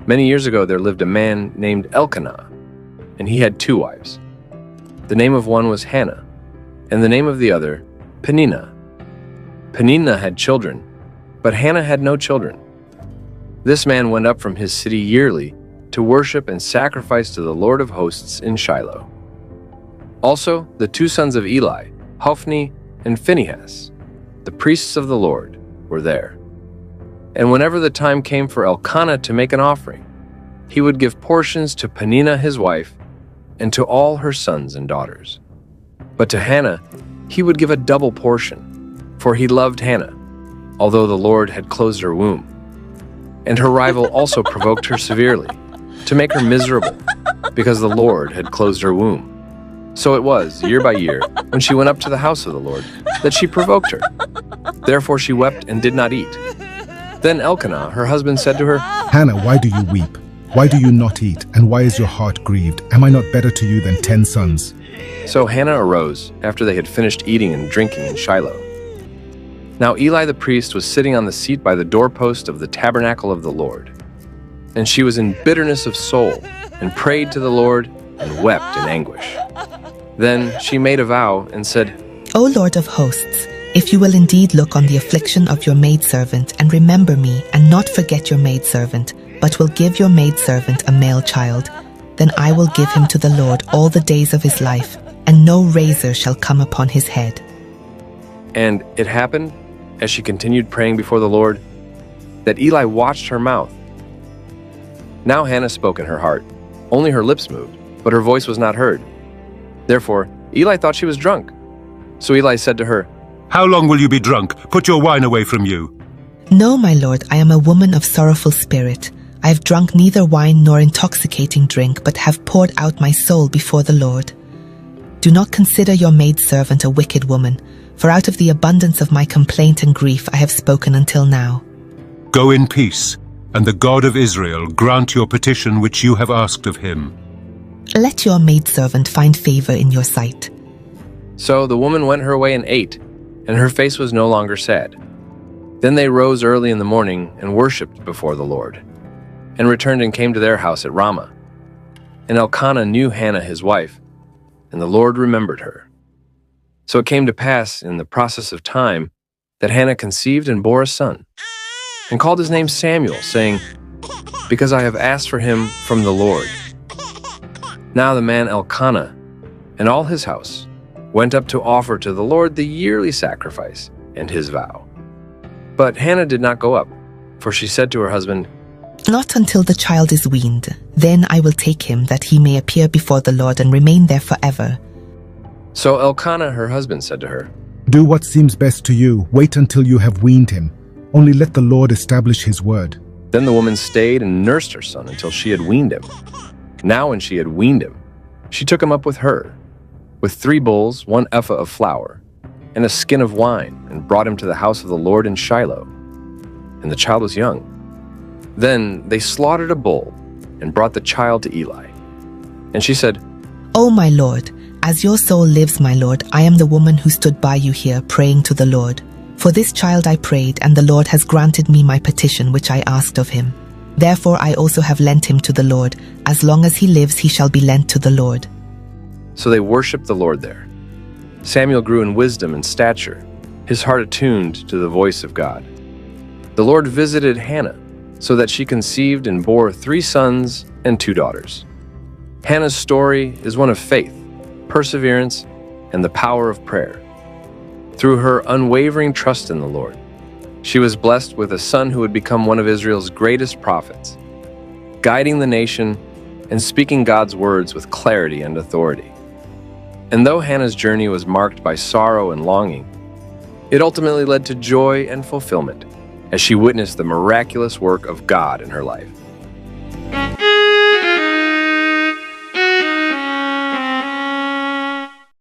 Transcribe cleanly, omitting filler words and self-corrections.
Many years ago there lived a man named Elkanah, and he had two wives. The name of one was Hannah, and the name of the other, Peninnah. Peninnah had children, but Hannah had no children. This man went up from his city yearly to worship and sacrifice to the Lord of hosts in Shiloh. Also, the two sons of Eli, Hophni and Phinehas, the priests of the Lord, were there. And whenever the time came for Elkanah to make an offering, he would give portions to Peninnah his wife and to all her sons and daughters. But to Hannah he would give a double portion, for he loved Hannah, although the Lord had closed her womb. And her rival also provoked her severely, to make her miserable, because the Lord had closed her womb. So it was, year by year, when she went up to the house of the Lord, that she provoked her. Therefore she wept and did not eat. Then Elkanah, her husband, said to her, Hannah, why do you weep? Why do you not eat? And why is your heart grieved? Am I not better to you than 10 sons? So Hannah arose, after they had finished eating and drinking in Shiloh. Now Eli the priest was sitting on the seat by the doorpost of the tabernacle of the Lord. And she was in bitterness of soul, and prayed to the Lord, and wept in anguish. Then she made a vow and said, O Lord of hosts, if you will indeed look on the affliction of your maidservant, and remember me, and not forget your maidservant, but will give your maidservant a male child, then I will give him to the Lord all the days of his life, and no razor shall come upon his head. And it happened, as she continued praying before the Lord, that Eli watched her mouth. Now Hannah spoke in her heart. Only her lips moved, but her voice was not heard. Therefore Eli thought she was drunk. So Eli said to her, How long will you be drunk? Put your wine away from you. No, my lord, I am a woman of sorrowful spirit. I have drunk neither wine nor intoxicating drink, but have poured out my soul before the Lord. Do not consider your maidservant a wicked woman, for out of the abundance of my complaint and grief I have spoken until now. Go in peace, and the God of Israel grant your petition which you have asked of him. Let your maidservant find favor in your sight. So the woman went her way and ate, and her face was no longer sad. Then they rose early in the morning and worshipped before the Lord, and returned and came to their house at Ramah. And Elkanah knew Hannah his wife, and the Lord remembered her. So it came to pass in the process of time that Hannah conceived and bore a son, and called his name Samuel, saying, Because I have asked for him from the Lord. Now the man Elkanah and all his house went up to offer to the Lord the yearly sacrifice and his vow. But Hannah did not go up, for she said to her husband, Not until the child is weaned, then I will take him, that he may appear before the Lord and remain there forever. So Elkanah her husband said to her, Do what seems best to you. Wait until you have weaned him. Only let the Lord establish his word. Then the woman stayed and nursed her son until she had weaned him. Now when she had weaned him, she took him up with her, with 3 bulls, 1 ephah of flour, and a skin of wine, and brought him to the house of the Lord in Shiloh. And the child was young. Then they slaughtered a bull, and brought the child to Eli. And she said, O my Lord, as your soul lives, my Lord, I am the woman who stood by you here praying to the Lord. For this child I prayed, and the Lord has granted me my petition which I asked of him. Therefore I also have lent him to the Lord. As long as he lives, he shall be lent to the Lord. So they worshipped the Lord there. Samuel grew in wisdom and stature, his heart attuned to the voice of God. The Lord visited Hannah, so that she conceived and bore 3 sons and 2 daughters. Hannah's story is one of faith, perseverance, and the power of prayer. Through her unwavering trust in the Lord, she was blessed with a son who would become one of Israel's greatest prophets, guiding the nation and speaking God's words with clarity and authority. And though Hannah's journey was marked by sorrow and longing, it ultimately led to joy and fulfillment as she witnessed the miraculous work of God in her life.